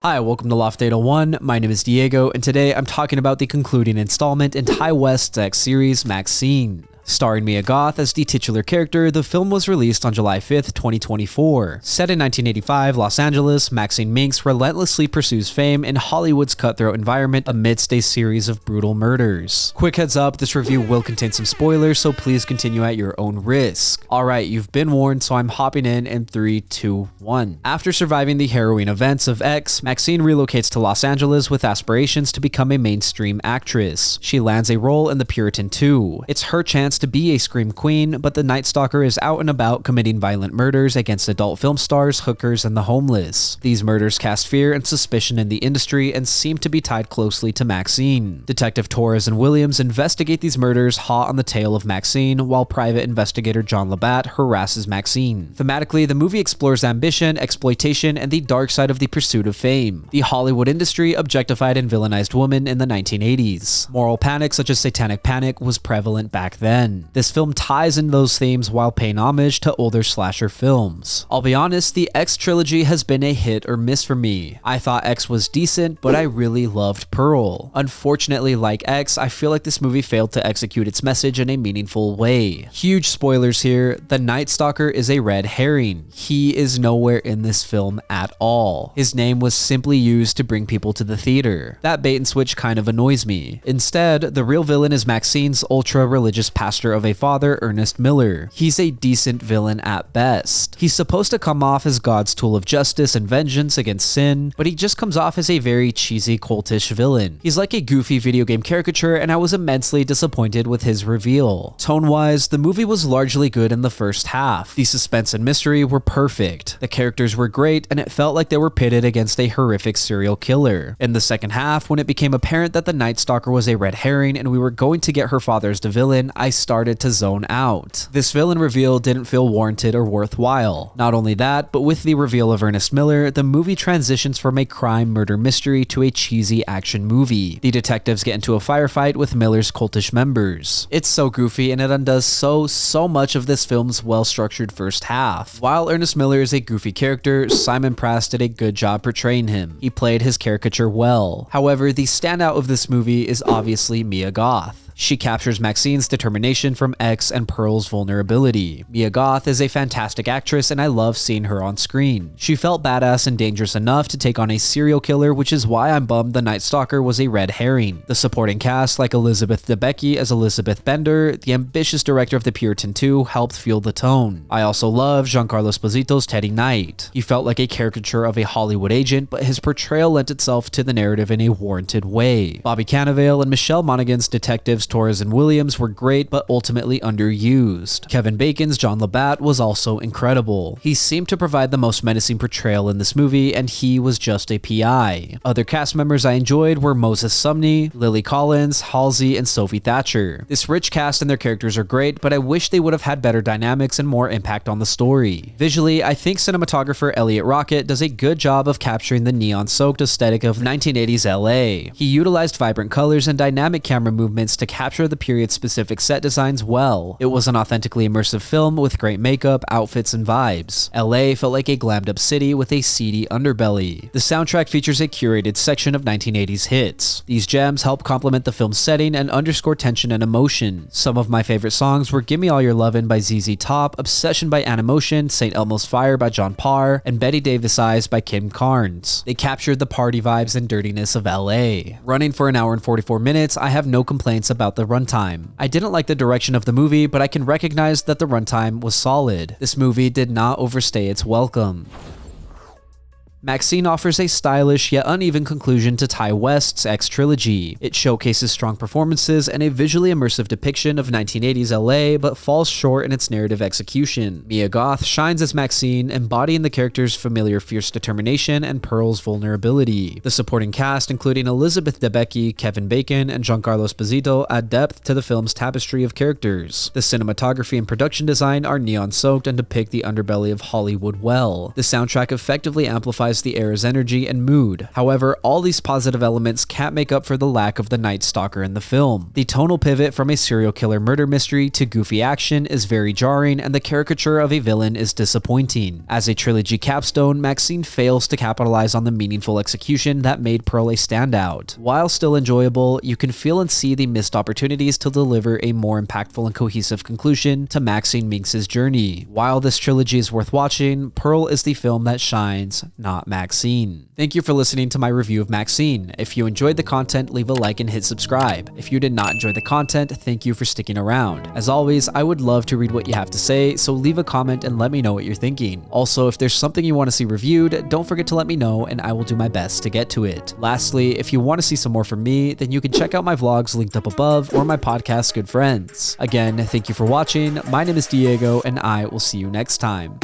Hi, welcome to Loft 801. My name is Diego, and today I'm talking about the concluding installment in Tiwest's X series, Maxxxine. Starring Mia Goth as the titular character, the film was released on July 5th, 2024. Set in 1985 Los Angeles, Maxine Minx relentlessly pursues fame in Hollywood's cutthroat environment amidst a series of brutal murders. Quick heads up, this review will contain some spoilers, so please continue at your own risk. Alright, you've been warned, so I'm hopping in 3, 2, 1. After surviving the harrowing events of X, Maxine relocates to Los Angeles with aspirations to become a mainstream actress. She lands a role in The Puritan 2. It's her chance to be a scream queen, but the Night Stalker is out and about committing violent murders against adult film stars, hookers, and the homeless. These murders cast fear and suspicion in the industry and seem to be tied closely to Maxine. Detective Torres and Williams investigate these murders hot on the tail of Maxine, while private investigator John Labatt harasses Maxine. Thematically, the movie explores ambition, exploitation, and the dark side of the pursuit of fame. The Hollywood industry objectified and villainized women in the 1980s. Moral panic such as satanic panic was prevalent back then. This film ties in those themes while paying homage to older slasher films. I'll be honest, the X trilogy has been a hit or miss for me. I thought X was decent, but I really loved Pearl. Unfortunately, like X, I feel like this movie failed to execute its message in a meaningful way. Huge spoilers here, the Night Stalker is a red herring. He is nowhere in this film at all. His name was simply used to bring people to the theater. That bait and switch kind of annoys me. Instead, the real villain is Maxine's ultra-religious pastor of a father, Ernest Miller. He's a decent villain at best. He's supposed to come off as God's tool of justice and vengeance against sin, but he just comes off as a very cheesy, cultish villain. He's like a goofy video game caricature, and I was immensely disappointed with his reveal. Tone-wise, the movie was largely good in the first half. The suspense and mystery were perfect. The characters were great, and it felt like they were pitted against a horrific serial killer. In the second half, when it became apparent that the Night Stalker was a red herring and we were going to get her father as the villain, I started to zone out. This villain reveal didn't feel warranted or worthwhile. Not only that, but with the reveal of Ernest Miller, the movie transitions from a crime murder mystery to a cheesy action movie. The detectives get into a firefight with Miller's cultish members. It's so goofy and it undoes so much of this film's well-structured first half. While Ernest Miller is a goofy character, Simon Prass did a good job portraying him. He played his caricature well. However, the standout of this movie is obviously Mia Goth. She captures Maxine's determination from X and Pearl's vulnerability. Mia Goth is a fantastic actress and I love seeing her on screen. She felt badass and dangerous enough to take on a serial killer, which is why I'm bummed the Night Stalker was a red herring. The supporting cast, like Elizabeth Debicki as Elizabeth Bender, the ambitious director of The Puritan 2, helped fuel the tone. I also love Giancarlo Esposito's Teddy Knight. He felt like a caricature of a Hollywood agent, but his portrayal lent itself to the narrative in a warranted way. Bobby Cannavale and Michelle Monaghan's detectives Torres and Williams were great, but ultimately underused. Kevin Bacon's John Labatt was also incredible. He seemed to provide the most menacing portrayal in this movie, and he was just a PI. Other cast members I enjoyed were Moses Sumney, Lily Collins, Halsey, and Sophie Thatcher. This rich cast and their characters are great, but I wish they would have had better dynamics and more impact on the story. Visually, I think cinematographer Elliot Rocket does a good job of capturing the neon-soaked aesthetic of 1980s LA. He utilized vibrant colors and dynamic camera movements to capture the period-specific set designs well. It was an authentically immersive film with great makeup, outfits, and vibes. LA felt like a glammed-up city with a seedy underbelly. The soundtrack features a curated section of 1980s hits. These gems help complement the film's setting and underscore tension and emotion. Some of my favorite songs were Gimme All Your Lovin' by ZZ Top, Obsession by Animotion, St. Elmo's Fire by John Parr, and Betty Davis Eyes by Kim Carnes. They captured the party vibes and dirtiness of LA. Running for an hour and 44 minutes, I have no complaints about the runtime. I didn't like the direction of the movie, but I can recognize that the runtime was solid. This movie did not overstay its welcome. Maxine offers a stylish yet uneven conclusion to Tiwest's X trilogy. It showcases strong performances and a visually immersive depiction of 1980s LA, but falls short in its narrative execution. Mia Goth shines as Maxine, embodying the character's familiar fierce determination and Pearl's vulnerability. The supporting cast, including Elizabeth Debicki, Kevin Bacon, and Giancarlo Esposito, add depth to the film's tapestry of characters. The cinematography and production design are neon-soaked and depict the underbelly of Hollywood well. The soundtrack effectively amplifies amplifies the era's energy and mood. However, all these positive elements can't make up for the lack of the Night Stalker in the film. The tonal pivot from a serial killer murder mystery to goofy action is very jarring, and the caricature of a villain is disappointing. As a trilogy capstone, Maxine fails to capitalize on the meaningful execution that made Pearl a standout. While still enjoyable, you can feel and see the missed opportunities to deliver a more impactful and cohesive conclusion to Maxine Minx's journey. While this trilogy is worth watching, Pearl is the film that shines, not Maxine. Thank you for listening to my review of Maxine. If you enjoyed the content, leave a like and hit subscribe. If you did not enjoy the content, thank you for sticking around. As always, I would love to read what you have to say, so leave a comment and let me know what you're thinking. Also, if there's something you want to see reviewed, don't forget to let me know and I will do my best to get to it. Lastly, if you want to see some more from me, then you can check out my vlogs linked up above or my podcast, Good Friends. Again, thank you for watching. My name is Diego and I will see you next time.